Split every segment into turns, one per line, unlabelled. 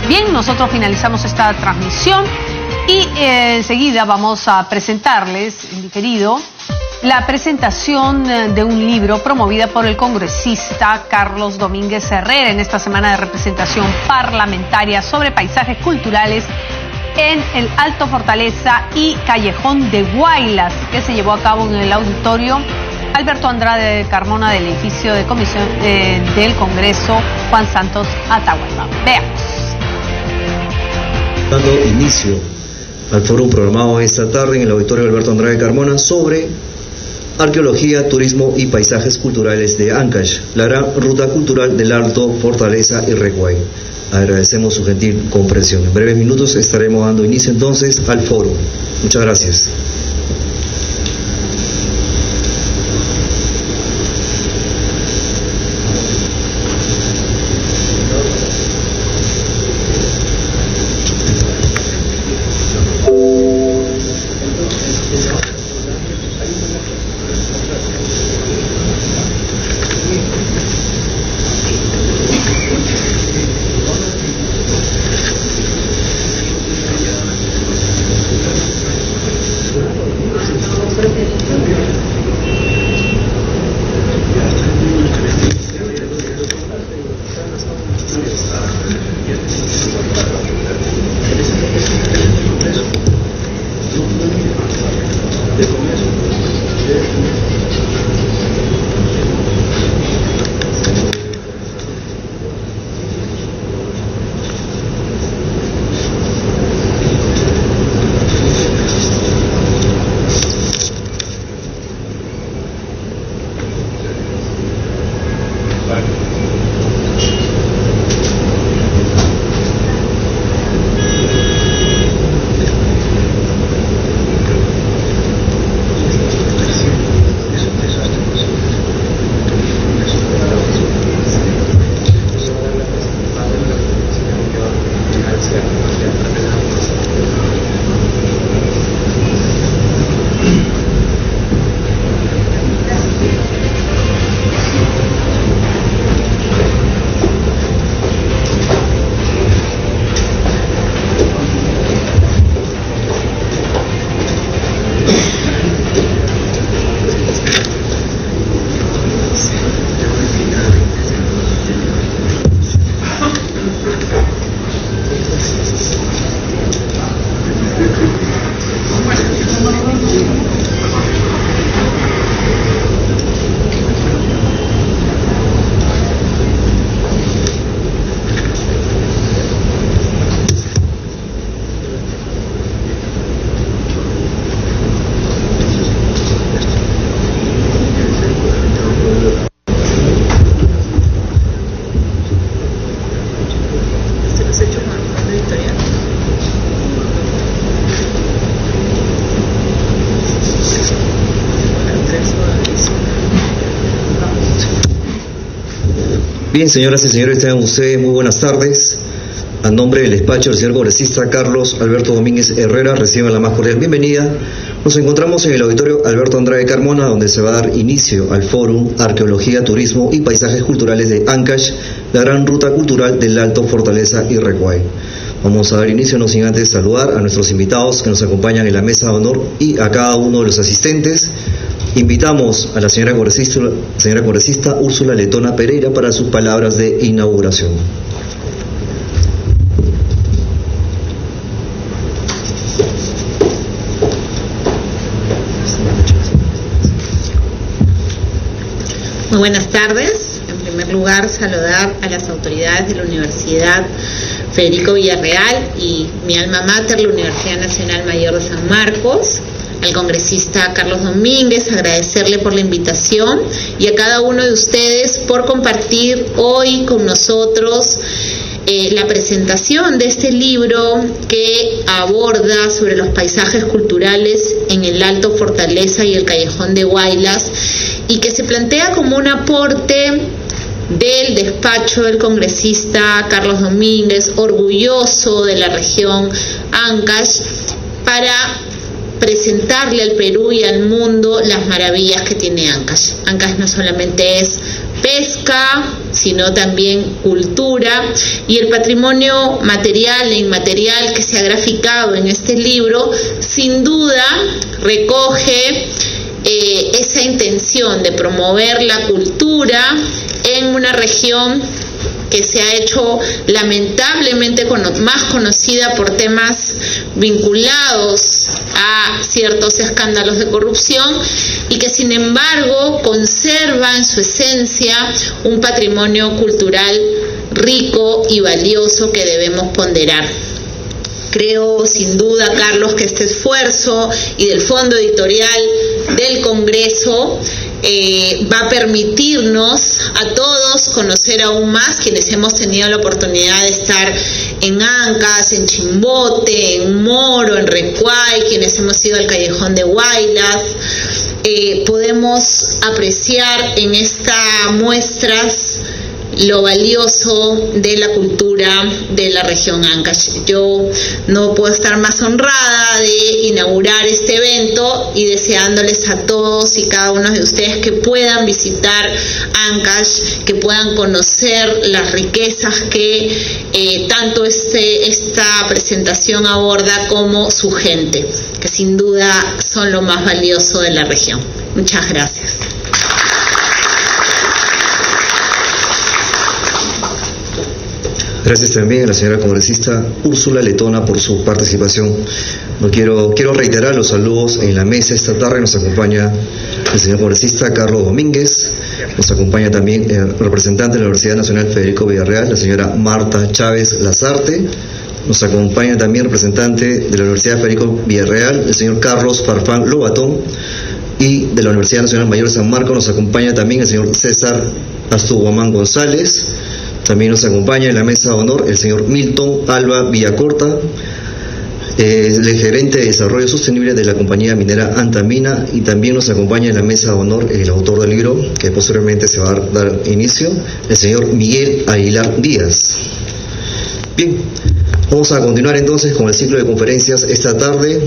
Bien, nosotros finalizamos esta transmisión y enseguida vamos a presentarles, en diferido, la presentación de un libro promovida por el congresista Carlos Domínguez Herrera en esta semana de representación parlamentaria sobre paisajes culturales en el Alto Fortaleza y Callejón de Guaylas, que se llevó a cabo en el auditorio Alberto Andrade Carmona del edificio de comisión del Congreso Juan Santos Atahualpa. Veamos.
Dando inicio al foro programado esta tarde en el auditorio Alberto Andrade Carmona sobre arqueología, turismo y paisajes culturales de Ancash, la gran ruta cultural del Alto Fortaleza y Recuay. Agradecemos su gentil comprensión. En breves minutos estaremos dando inicio entonces al foro. Muchas gracias. Bien, señoras y señores, tengan ustedes muy buenas tardes. A nombre del despacho del señor congresista Carlos Alberto Domínguez Herrera, reciban la más cordial bienvenida. Nos encontramos en el auditorio Alberto Andrade Carmona, donde se va a dar inicio al fórum Arqueología, Turismo y Paisajes Culturales de Ancash, la gran ruta cultural del Alto Fortaleza y Recuay. Vamos a dar inicio, no sin antes saludar a nuestros invitados que nos acompañan en la mesa de honor y a cada uno de los asistentes. Invitamos a la señora congresista Úrsula Letona Pereira para sus palabras de inauguración.
Muy buenas tardes. En primer lugar, saludar a las autoridades de la Universidad Federico Villarreal y mi alma mater, la Universidad Nacional Mayor de San Marcos, al congresista Carlos Domínguez, agradecerle por la invitación y a cada uno de ustedes por compartir hoy con nosotros la presentación de este libro que aborda sobre los paisajes culturales en el Alto Fortaleza y el Callejón de Guaylas y que se plantea como un aporte del despacho del congresista Carlos Domínguez, orgulloso de la región Ancash, para presentarle al Perú y al mundo las maravillas que tiene Ancash. Ancash no solamente es pesca, sino también cultura, y el patrimonio material e inmaterial que se ha graficado en este libro sin duda recoge esa intención de promover la cultura en una región que se ha hecho lamentablemente más conocida por temas vinculados a ciertos escándalos de corrupción y que sin embargo conserva en su esencia un patrimonio cultural rico y valioso que debemos ponderar. Creo sin duda, Carlos, que este esfuerzo y del Fondo Editorial del Congreso va a permitirnos a todos conocer aún más, quienes hemos tenido la oportunidad de estar en Ancash, en Chimbote, en Moro, en Recuay, quienes hemos ido al Callejón de Huaylas. Podemos apreciar en estas muestras lo valioso de la cultura de la región Ancash. Yo no puedo estar más honrada de inaugurar este evento y deseándoles a todos y cada uno de ustedes que puedan visitar Ancash, que puedan conocer las riquezas que tanto esta presentación aborda como su gente, que sin duda son lo más valioso de la región. Muchas gracias.
Gracias también a la señora congresista Úrsula Letona por su participación. Quiero reiterar los saludos en la mesa. Esta tarde nos acompaña el señor congresista Carlos Domínguez, nos acompaña también el representante de la Universidad Nacional Federico Villarreal, la señora Marta Chávez Lazarte, nos acompaña también el representante de la Universidad Federico Villarreal, el señor Carlos Farfán Lobatón, y de la Universidad Nacional Mayor de San Marcos nos acompaña también el señor César Astuguamán González. También nos acompaña en la mesa de honor el señor Milton Alba Villacorta, el gerente de desarrollo sostenible de la compañía minera Antamina, y también nos acompaña en la mesa de honor el autor del libro, que posteriormente se va a dar inicio, el señor Miguel Aguilar Díaz. Bien, vamos a continuar entonces con el ciclo de conferencias esta tarde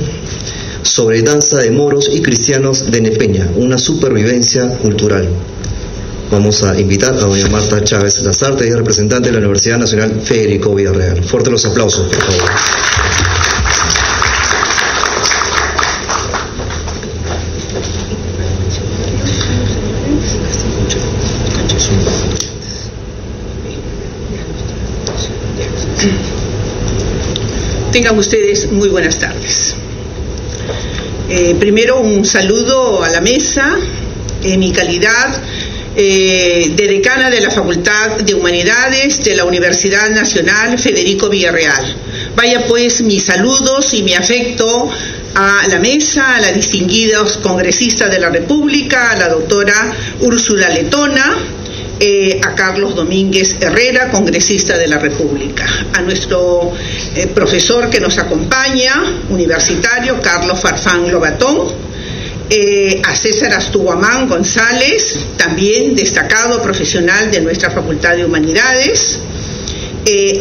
sobre danza de moros y cristianos de Nepeña, una supervivencia cultural. Vamos a invitar a doña Marta Chávez Lazarte, ella es representante de la Universidad Nacional Federico Villarreal. Fuertes los aplausos, por favor.
Tengan ustedes muy buenas tardes. Primero un saludo a la mesa en mi calidad de decana de la Facultad de Humanidades de la Universidad Nacional Federico Villarreal. Vaya pues mis saludos y mi afecto a la mesa, a la distinguida congresista de la República, a la doctora Úrsula Letona, a Carlos Domínguez Herrera, congresista de la República, a nuestro profesor que nos acompaña, universitario, Carlos Farfán Lobatón, a César Astuguamán González, también destacado profesional de nuestra Facultad de Humanidades,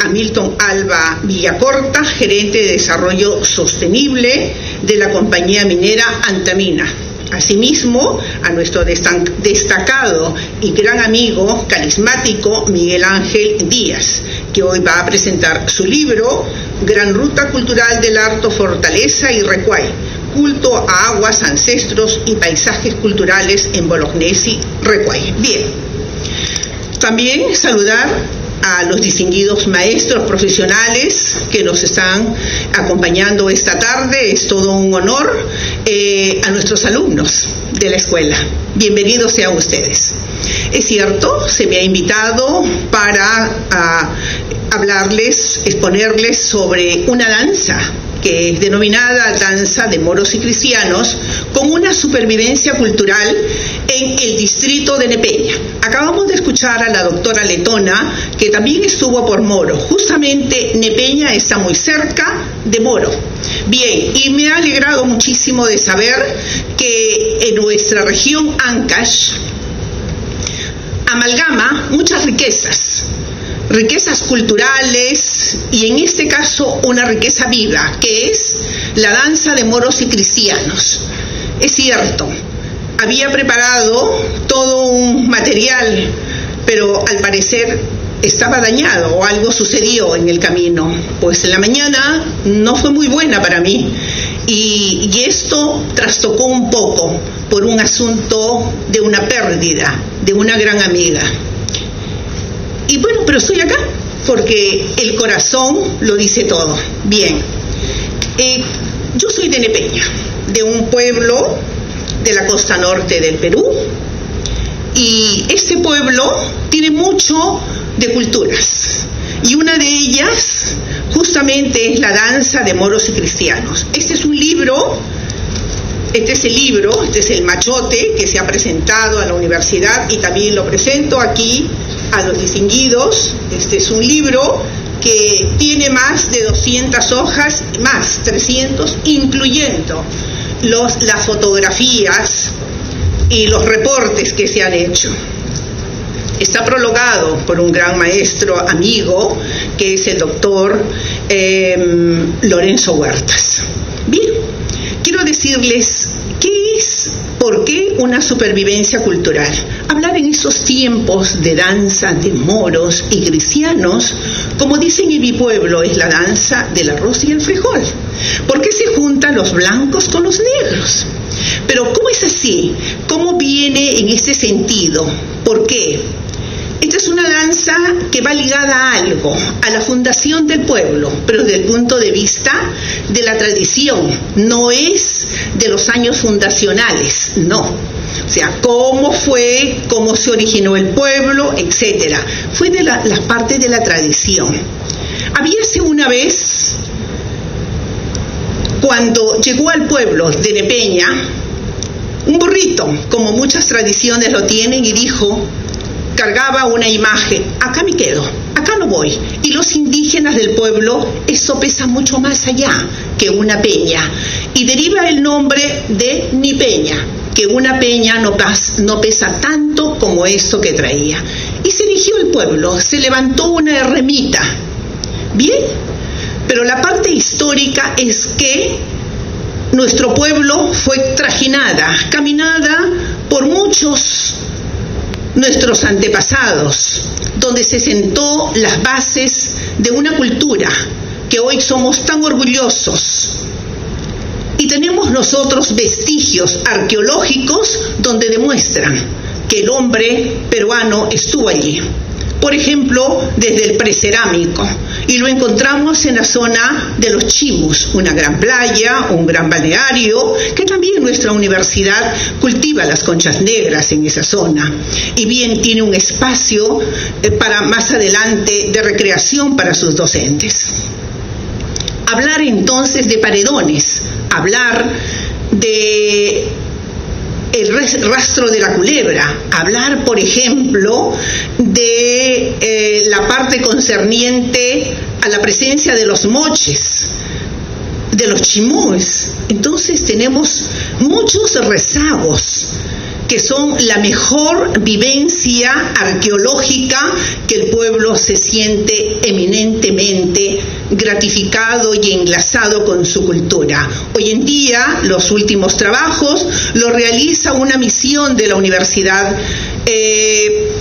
a Milton Alba Villacorta, gerente de desarrollo sostenible de la compañía minera Antamina. Asimismo, a nuestro destacado y gran amigo carismático Miguel Ángel Díaz, que hoy va a presentar su libro Gran Ruta Cultural del Alto Fortaleza y Recuay, culto a aguas, ancestros y paisajes culturales en Bolognesi, Recuay. Bien, también saludar a los distinguidos maestros profesionales que nos están acompañando esta tarde. Es todo un honor. A nuestros alumnos de la escuela, bienvenidos sean ustedes. Es cierto, se me ha invitado para hablarles, exponerles sobre una danza que es denominada danza de moros y cristianos, con una supervivencia cultural en el distrito de Nepeña. Acabamos de escuchar a la doctora Letona, que también estuvo por Moro. Justamente Nepeña está muy cerca de Moro. Bien, y me ha alegrado muchísimo de saber que en nuestra región Ancash amalgama muchas riquezas culturales y en este caso una riqueza viva, que es la danza de moros y cristianos. Es cierto, había preparado todo un material pero al parecer estaba dañado o algo sucedió en el camino. Pues la mañana no fue muy buena para mí y esto trastocó un poco por un asunto de una pérdida de una gran amiga. Y bueno, pero estoy acá porque el corazón lo dice todo. Bien, yo soy de Nepeña, de un pueblo de la costa norte del Perú, y este pueblo tiene mucho de culturas, y una de ellas justamente es la danza de moros y cristianos. Este es el machote que se ha presentado a la universidad y también lo presento aquí a los distinguidos. Este es un libro que tiene más de 200 hojas, más 300, incluyendo las fotografías y los reportes que se han hecho. Está prologado por un gran maestro amigo que es el doctor Lorenzo Huertas. Bien, quiero decirles por qué una supervivencia cultural. Hablar en esos tiempos de danza de moros y cristianos, como dicen en mi pueblo, es la danza del arroz y el frijol. ¿Por qué se juntan los blancos con los negros? Pero ¿cómo es así? ¿Cómo viene en ese sentido? ¿Por qué? Esta es una danza que va ligada a algo, a la fundación del pueblo, pero desde el punto de vista de la tradición, no es de los años fundacionales, no. O sea, cómo se originó el pueblo, etcétera. Fue de la parte de la tradición. Habíase una vez, cuando llegó al pueblo de Nepeña, un burrito, como muchas tradiciones lo tienen, y cargaba una imagen: acá me quedo, acá no voy. Y los indígenas del pueblo, eso pesa mucho más allá que una peña, y deriva el nombre de Nipeña, que una peña no pesa tanto como esto que traía. Y se erigió el pueblo, se levantó una ermita. Bien, pero la parte histórica es que nuestro pueblo fue caminada por muchos nuestros antepasados, donde se sentó las bases de una cultura que hoy somos tan orgullosos. Y tenemos nosotros vestigios arqueológicos donde demuestran que el hombre peruano estuvo allí. Por ejemplo, desde el precerámico, y lo encontramos en la zona de los Chimus, una gran playa, un gran balneario, que también nuestra universidad cultiva las conchas negras en esa zona, y bien tiene un espacio para más adelante de recreación para sus docentes. Hablar entonces de paredones, hablar de el rastro de la culebra, hablar, por ejemplo, de la parte concerniente a la presencia de los moches, de los chimúes. Entonces tenemos muchos rezagos que son la mejor vivencia arqueológica que el pueblo se siente eminentemente gratificado y enlazado con su cultura. Hoy en día, los últimos trabajos lo realiza una misión de la Universidad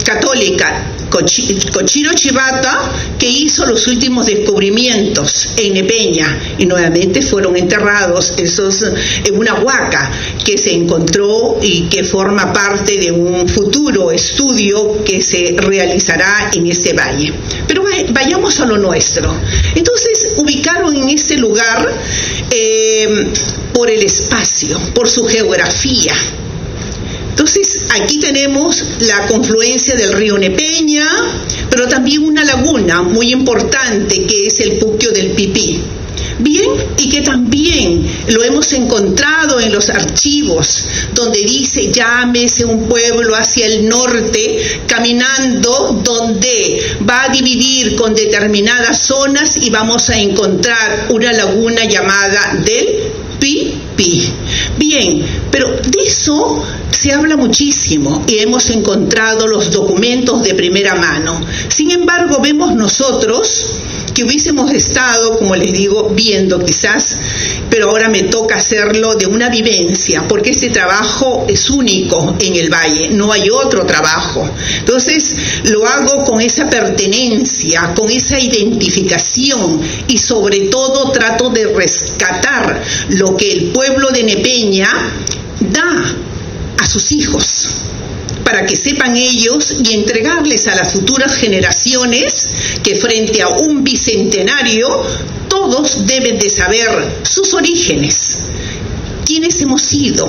Católica Cochiro Chivata, que hizo los últimos descubrimientos en Nepeña, y nuevamente fueron enterrados esos en una huaca que se encontró y que forma parte de un futuro estudio que se realizará en este valle. Pero vayamos a lo nuestro. Entonces ubicaron en ese lugar por el espacio, por su geografía. Entonces, aquí tenemos la confluencia del río Nepeña, pero también una laguna muy importante que es el Puquio del Pipí. Bien, y que también lo hemos encontrado en los archivos, donde dice: llámese un pueblo hacia el norte, caminando, donde va a dividir con determinadas zonas y vamos a encontrar una laguna llamada del Pipí. Bien, pero de eso se habla muchísimo y hemos encontrado los documentos de primera mano. Sin embargo, vemos nosotros que hubiésemos estado, como les digo, viendo quizás pero ahora me toca hacerlo de una vivencia, porque este trabajo es único en el Valle, no hay otro trabajo. Entonces lo hago con esa pertenencia, con esa identificación, y sobre todo trato de rescatar lo que el pueblo de Nepeña da a sus hijos, para que sepan ellos y entregarles a las futuras generaciones que frente a un bicentenario todos deben de saber sus orígenes, quiénes hemos sido,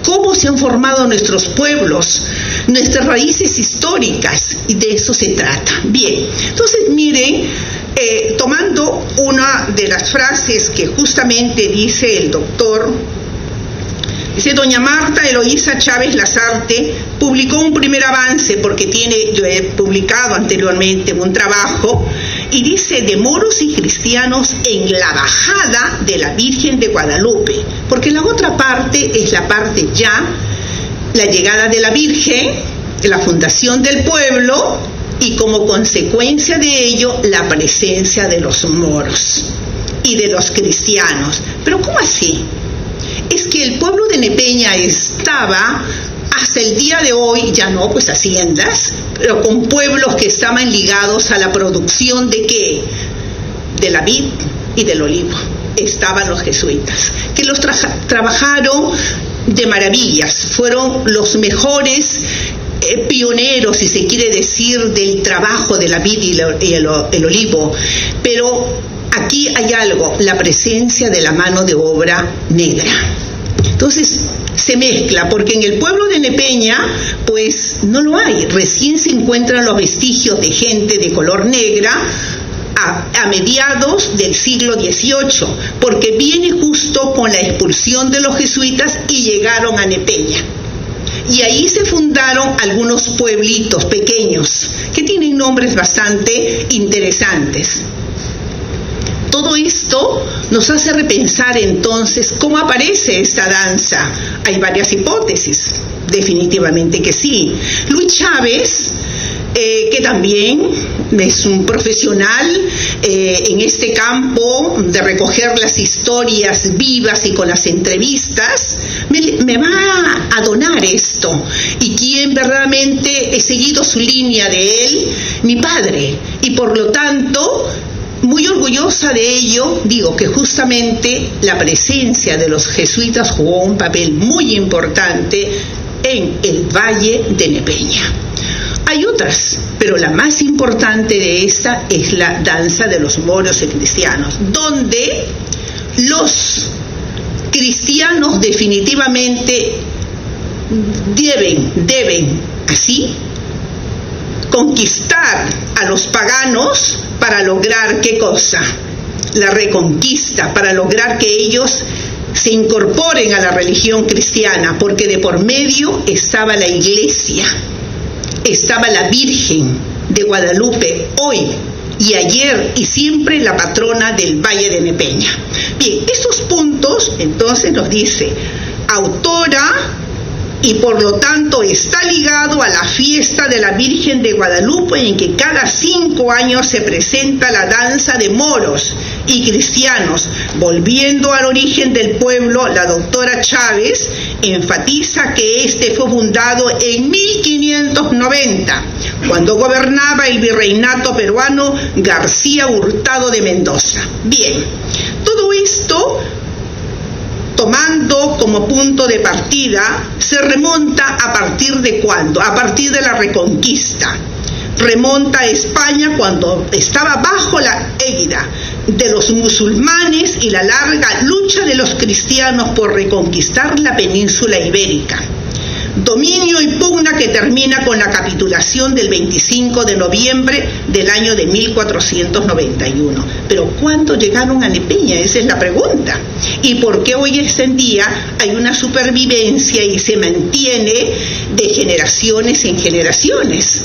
cómo se han formado nuestros pueblos, nuestras raíces históricas, y de eso se trata. Bien, entonces miren, tomando una de las frases que justamente dice el doctor, dice: doña Marta Eloísa Chávez Lazarte publicó un primer avance, porque yo he publicado anteriormente un trabajo, y dice: de moros y cristianos en la bajada de la Virgen de Guadalupe, porque la otra parte es la parte ya, la llegada de la Virgen, la fundación del pueblo, y como consecuencia de ello la presencia de los moros y de los cristianos. Pero ¿cómo así? Es que el pueblo de Nepeña estaba hasta el día de hoy, ya no, pues haciendas, pero con pueblos que estaban ligados a la producción de ¿qué? De la vid y del olivo. Estaban los jesuitas, que los trabajaron de maravillas, fueron los mejores pioneros, si se quiere decir, del trabajo de la vid y el olivo. Pero aquí hay algo, la presencia de la mano de obra negra. Entonces se mezcla, porque en el pueblo de Nepeña pues no lo hay, recién se encuentran los vestigios de gente de color negra a mediados del siglo XVIII, porque viene justo con la expulsión de los jesuitas y llegaron a Nepeña. Y ahí se fundaron algunos pueblitos pequeños que tienen nombres bastante interesantes. Todo esto nos hace repensar entonces cómo aparece esta danza. Hay varias hipótesis, definitivamente que sí. Luis Chávez, que también es un profesional en este campo de recoger las historias vivas y con las entrevistas, me va a donar esto. Y quien verdaderamente he seguido su línea de él, mi padre, y por lo tanto muy orgullosa de ello, digo que justamente la presencia de los jesuitas jugó un papel muy importante en el Valle de Nepeña. Hay otras, pero la más importante de esta es la danza de los moros y cristianos, donde los cristianos definitivamente deben así conquistar a los paganos para lograr ¿qué cosa? La reconquista, para lograr que ellos se incorporen a la religión cristiana, porque de por medio estaba la iglesia, estaba la Virgen de Guadalupe, hoy y ayer y siempre la patrona del Valle de Nepeña. Bien, estos puntos entonces nos dice, autora, y por lo tanto está ligado a la fiesta de la Virgen de Guadalupe, en que cada 5 años se presenta la danza de moros y cristianos. Volviendo al origen del pueblo, la doctora Chávez enfatiza que este fue fundado en 1590, cuando gobernaba el virreinato peruano García Hurtado de Mendoza. Bien, todo esto, tomando como punto de partida, se remonta a partir de ¿cuándo? A partir de la Reconquista. Remonta a España cuando estaba bajo la égida de los musulmanes y la larga lucha de los cristianos por reconquistar la península ibérica. Dominio y pugna que termina con la capitulación del 25 de noviembre del año de 1491. Pero ¿cuándo llegaron a Nepeña? Esa es la pregunta. ¿Y por qué hoy en día hay una supervivencia y se mantiene de generaciones en generaciones?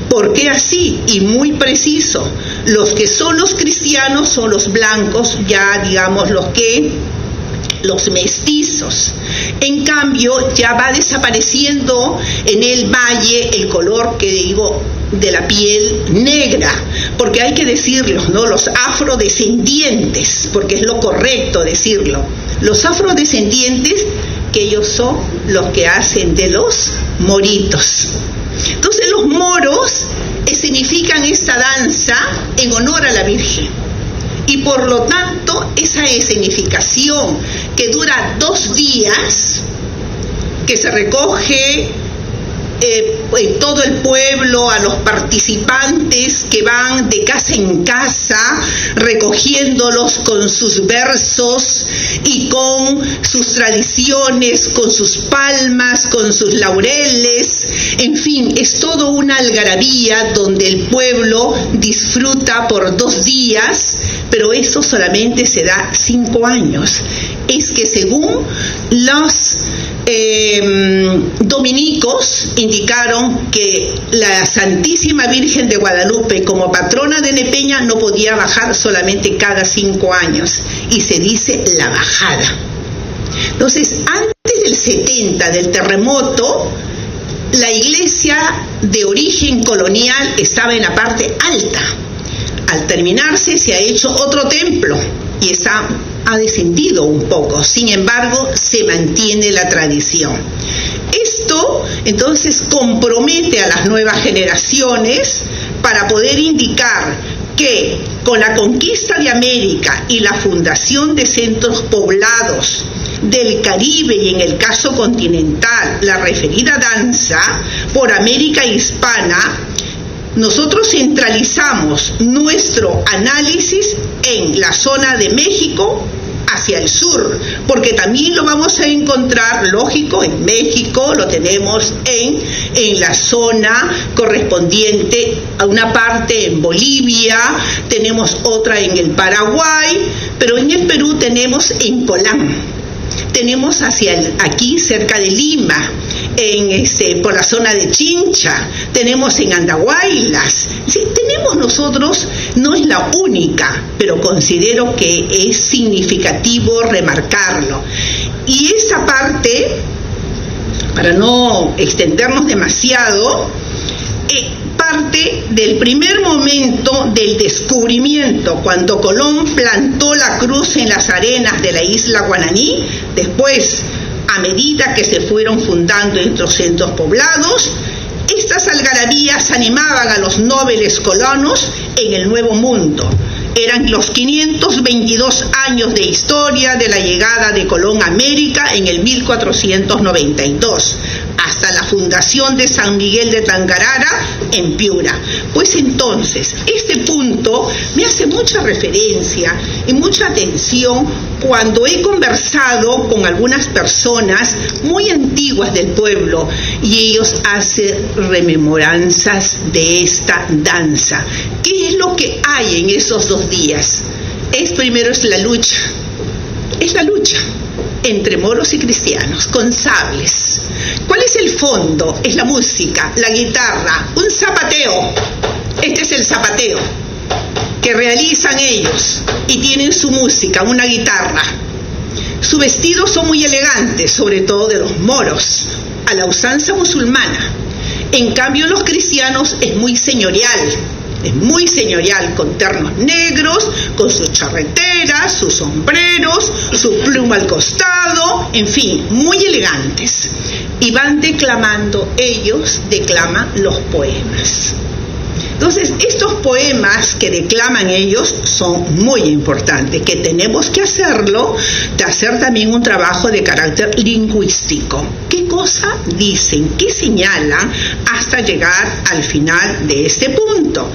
¿Por qué así? Y muy preciso, los que son los cristianos son los blancos, ya digamos los que los mestizos. En cambio, ya va desapareciendo en el valle el color que digo de la piel negra, porque hay que decirlo, ¿no? Los afrodescendientes, porque es lo correcto decirlo. Los afrodescendientes, que ellos son los que hacen de los moritos. Entonces los moros escenifican esta danza en honor a la Virgen. Y por lo tanto, esa escenificación que dura 2 días, que se recoge en todo el pueblo, a los participantes que van de casa en casa, recogiéndolos con sus versos y con sus tradiciones, con sus palmas, con sus laureles, en fin, es todo una algarabía donde el pueblo disfruta por 2 días, pero eso solamente se da 5 años. Es que según los dominicos indicaron que la Santísima Virgen de Guadalupe como patrona de Nepeña no podía bajar solamente cada 5 años, y se dice la bajada. Entonces, antes del 70, del terremoto, la iglesia de origen colonial estaba en la parte alta. Al terminarse se ha hecho otro templo y ha descendido un poco, sin embargo se mantiene la tradición. Esto entonces compromete a las nuevas generaciones para poder indicar que con la conquista de América y la fundación de centros poblados del Caribe y en el caso continental, la referida danza por América hispana, nosotros centralizamos nuestro análisis en la zona de México hacia el sur, porque también lo vamos a encontrar, lógico, en México, lo tenemos en la zona correspondiente a una parte en Bolivia, tenemos otra en el Paraguay, pero en el Perú tenemos en Colán, tenemos aquí cerca de Lima, por la zona de Chincha, tenemos en Andahuaylas. Sí, tenemos nosotros, no es la única, pero considero que es significativo remarcarlo. Y esa parte, para no extendernos demasiado, parte del primer momento del descubrimiento, cuando Colón plantó la cruz en las arenas de la isla Guananí, después, a medida que se fueron fundando estos centros poblados, estas algarabías animaban a los nobles colonos en el Nuevo Mundo. Eran los 522 años de historia de la llegada de Colón a América en el 1492, hasta la fundación de San Miguel de Tangarara en Piura. Pues entonces, este punto me hace mucha referencia y mucha atención cuando he conversado con algunas personas muy antiguas del pueblo y ellos hacen rememoranzas de esta danza. ¿Qué es lo que hay en esos 2 días? Primero es la lucha entre moros y cristianos, con sables. ¿Cuál es el fondo? Es la música, la guitarra, un zapateo. Este es el zapateo que realizan ellos y tienen su música, una guitarra. Sus vestidos son muy elegantes, sobre todo de los moros, a la usanza musulmana. En cambio, los cristianos es muy señorial, con ternos negros, con sus charreteras, sus sombreros, su pluma al costado, en fin, muy elegantes. Y van declamando, ellos declaman los poemas. Entonces, estos poemas que declaman ellos son muy importantes, que tenemos que hacerlo, de hacer también un trabajo de carácter lingüístico. ¿Qué cosa dicen? ¿Qué señalan hasta llegar al final de este punto?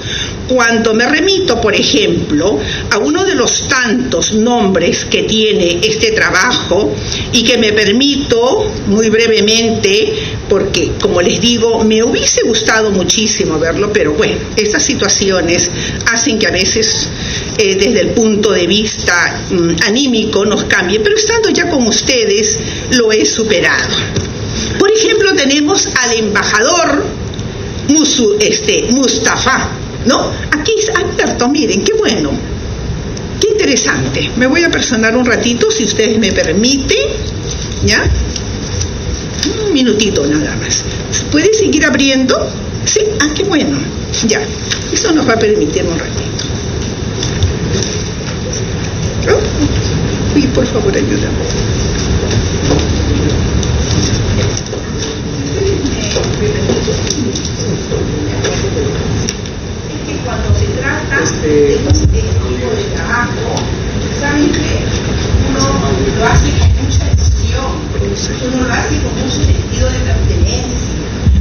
Cuando me remito, por ejemplo, a uno de los tantos nombres que tiene este trabajo y que me permito muy brevemente, porque como les digo, me hubiese gustado muchísimo verlo, pero bueno, estas situaciones hacen que a veces desde el punto de vista anímico nos cambie, pero estando ya con ustedes lo he superado. Por ejemplo, tenemos al embajador Mustafa, ¿no? Aquí es Alberto, miren, qué bueno, qué interesante. Me voy a personar un ratito, si ustedes me permiten, ¿ya? Un minutito nada más. ¿Puede seguir abriendo? Sí, qué bueno. Ya, eso nos va a permitir un ratito. Uy, por favor, ayúdame. Es que cuando se trata de este tipo de trabajo, ¿saben qué? Uno lo hace con mucha decisión, uno lo hace con mucho sentido de pertenencia.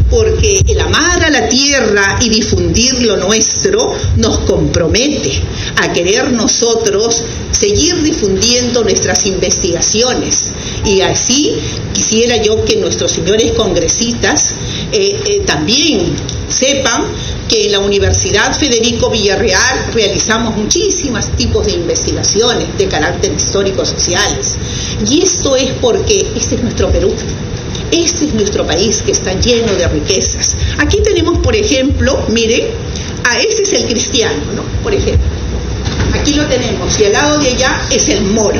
Porque el amar a la tierra y difundir lo nuestro nos compromete a querer nosotros seguir difundiendo nuestras investigaciones. Y así quisiera yo que nuestros señores congresistas también sepan que en la Universidad Federico Villarreal realizamos muchísimos tipos de investigaciones de carácter histórico-sociales. Y esto es porque este es nuestro Perú. Este es nuestro país que está lleno de riquezas. Aquí tenemos, por ejemplo, mire, este es el cristiano, ¿no? Por ejemplo, aquí lo tenemos y al lado de allá es el moro.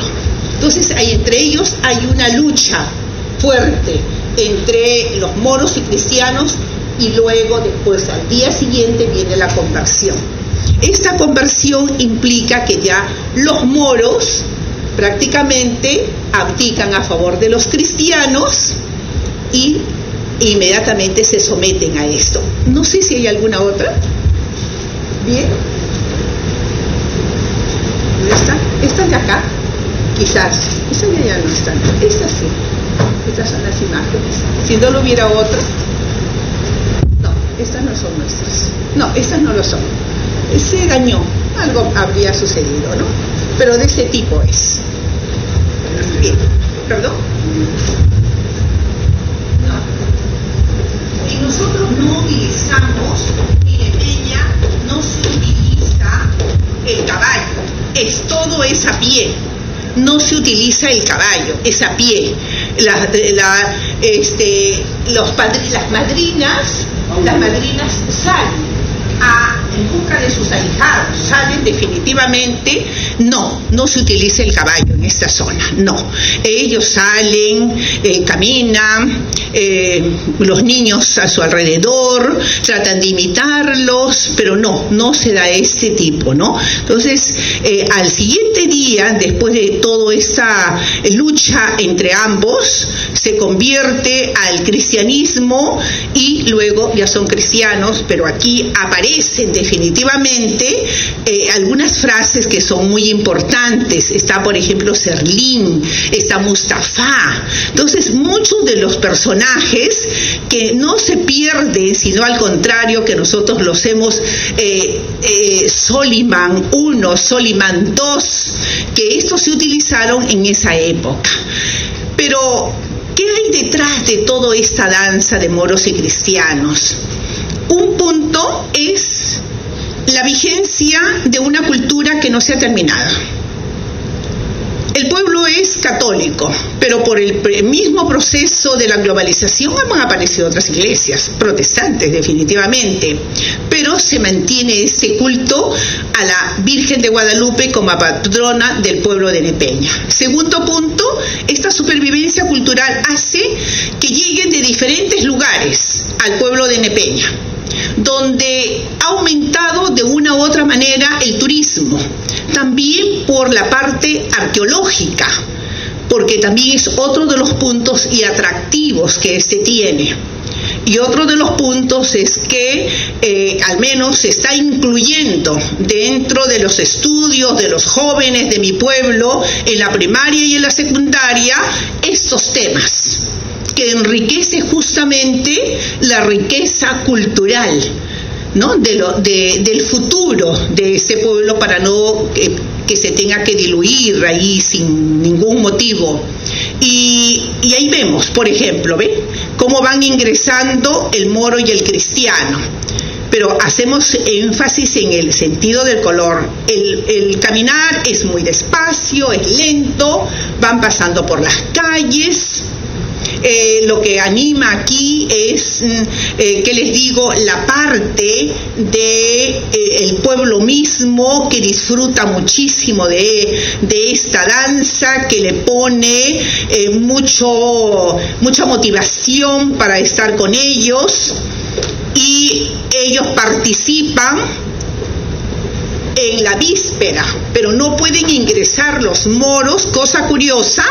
Entonces, entre ellos hay una lucha fuerte entre los moros y cristianos y luego después al día siguiente viene la conversión. Esta conversión implica que ya los moros prácticamente abdican a favor de los cristianos y inmediatamente se someten a esto. No sé si hay alguna otra. Bien. ¿Dónde está? Estas de acá, quizás. Estas de allá no están. Estas sí. Estas son las imágenes. Si no lo hubiera otra. No, estas no son nuestras. No, estas no lo son. Se dañó. Algo habría sucedido, ¿no? Pero de ese tipo es. Bien. ¿Perdón? Y nosotros no utilizamos, miren, ella no se utiliza el caballo, todo es a pie, no se utiliza el caballo, es a pie. Las madrinas salen en busca de sus ahijados, salen definitivamente, no se utiliza el caballo en esta zona, no. Ellos salen, caminan, los niños a su alrededor, tratan de imitarlos, pero no se da ese tipo, ¿no? Entonces, al siguiente día, después de toda esta lucha entre ambos, se convierte al cristianismo y luego ya son cristianos, pero aquí aparecen definitivamente algunas frases que son muy importantes. Está, por ejemplo, Serlín, está Mustafa. Entonces, muchos de los personajes que no se pierden, sino al contrario, que nosotros los hemos Soliman 1, Soliman 2, que estos se utilizaron en esa época. Pero, ¿qué hay detrás de toda esta danza de moros y cristianos? Un punto es la vigencia de una cultura que no se ha terminado. El pueblo es católico, pero por el mismo proceso de la globalización han aparecido otras iglesias, protestantes definitivamente, pero se mantiene este culto a la Virgen de Guadalupe como patrona del pueblo de Nepeña. Segundo punto, esta supervivencia cultural hace que lleguen de diferentes lugares al pueblo de Nepeña, donde ha aumentado de una u otra manera el turismo, también por la parte arqueológica, porque también es otro de los puntos y atractivos que este tiene. Y otro de los puntos es que al menos se está incluyendo dentro de los estudios de los jóvenes de mi pueblo, en la primaria y en la secundaria, estos temas, que enriquece justamente la riqueza cultural, ¿no? del futuro de ese pueblo, para no que se tenga que diluir ahí sin ningún motivo. Y ahí vemos, por ejemplo, ¿ve? Cómo van ingresando el moro y el cristiano. Pero hacemos énfasis en el sentido del color. El caminar es muy despacio, es lento, van pasando por las calles. Lo que anima aquí es, que les digo, la parte de el pueblo mismo que disfruta muchísimo de esta danza, que le pone mucha motivación para estar con ellos, y ellos participan en la víspera, pero no pueden ingresar los moros, cosa curiosa,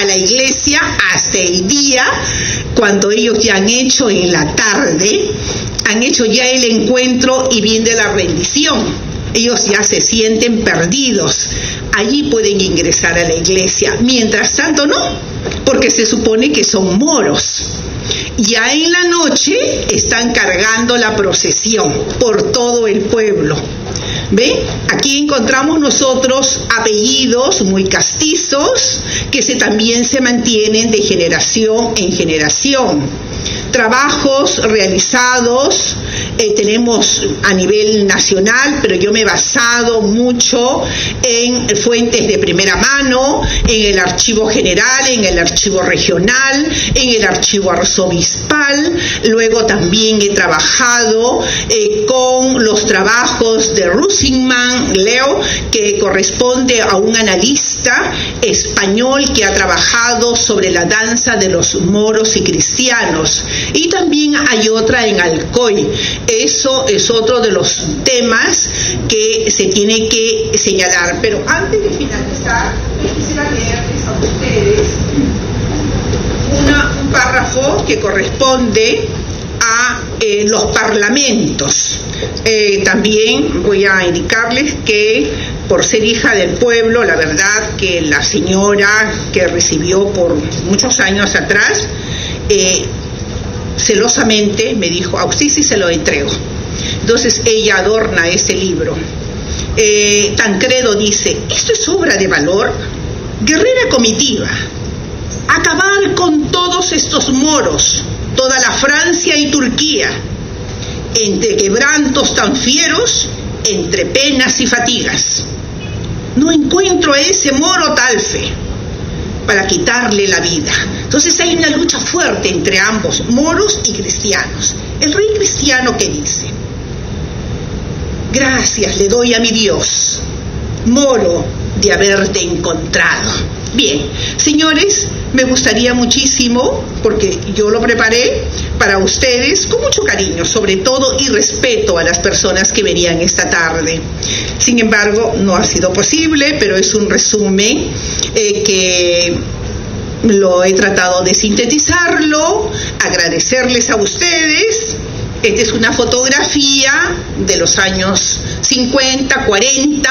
a la iglesia hasta el día, cuando ellos ya han hecho en la tarde, han hecho ya el encuentro y viene la rendición. Ellos ya se sienten perdidos. Allí pueden ingresar a la iglesia. Mientras tanto no, porque se supone que son moros. Ya en la noche están cargando la procesión por todo el pueblo. ¿Ve? Aquí encontramos nosotros apellidos muy castizos que también se mantienen de generación en generación. Trabajos realizados tenemos a nivel nacional, pero yo me he basado mucho en fuentes de primera mano, en el archivo general, en el archivo regional, en el archivo arzobispal. Luego también he trabajado con los trabajos de Russingman Leo, que corresponde a un analista español que ha trabajado sobre la danza de los moros y cristianos. Y también hay otra en Alcoy. Eso es otro de los temas que se tiene que señalar. Pero antes de finalizar, quisiera leerles a ustedes un párrafo que corresponde a los parlamentos. También voy a indicarles que, por ser hija del pueblo, la verdad que la señora que recibió por muchos años atrás, celosamente me dijo: a usted sí se lo entrego. Entonces ella adorna este libro. Tancredo dice: esto es obra de valor, guerrera comitiva, acabar con todos estos moros, toda la Francia y Turquía, entre quebrantos tan fieros, entre penas y fatigas. No encuentro a ese moro tal fe para quitarle la vida. Entonces hay una lucha fuerte entre ambos, moros y cristianos. El rey cristiano, ¿qué dice? Gracias le doy a mi Dios, moro, de haberte encontrado. Bien, señores, me gustaría muchísimo, porque yo lo preparé para ustedes con mucho cariño, sobre todo, y respeto a las personas que venían esta tarde. Sin embargo, no ha sido posible, pero es un resumen que lo he tratado de sintetizarlo, agradecerles a ustedes. Esta es una fotografía de los años 50, 40,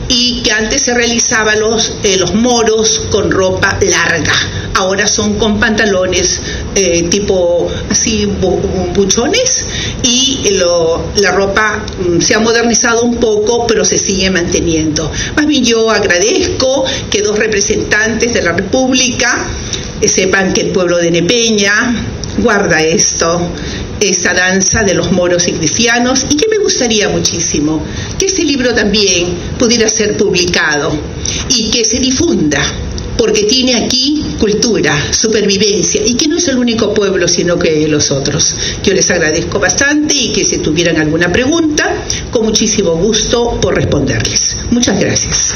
y que antes se realizaban los moros con ropa larga. Ahora son con pantalones tipo así buchones, y la ropa se ha modernizado un poco, pero se sigue manteniendo. Más bien yo agradezco que dos representantes de la República sepan que el pueblo de Nepeña guarda esta danza de los moros y cristianos, y que me gustaría muchísimo que este libro también pudiera ser publicado y que se difunda, porque tiene aquí cultura, supervivencia, y que no es el único pueblo, sino que los otros. Yo les agradezco bastante, y que si tuvieran alguna pregunta, con muchísimo gusto por responderles. Muchas gracias.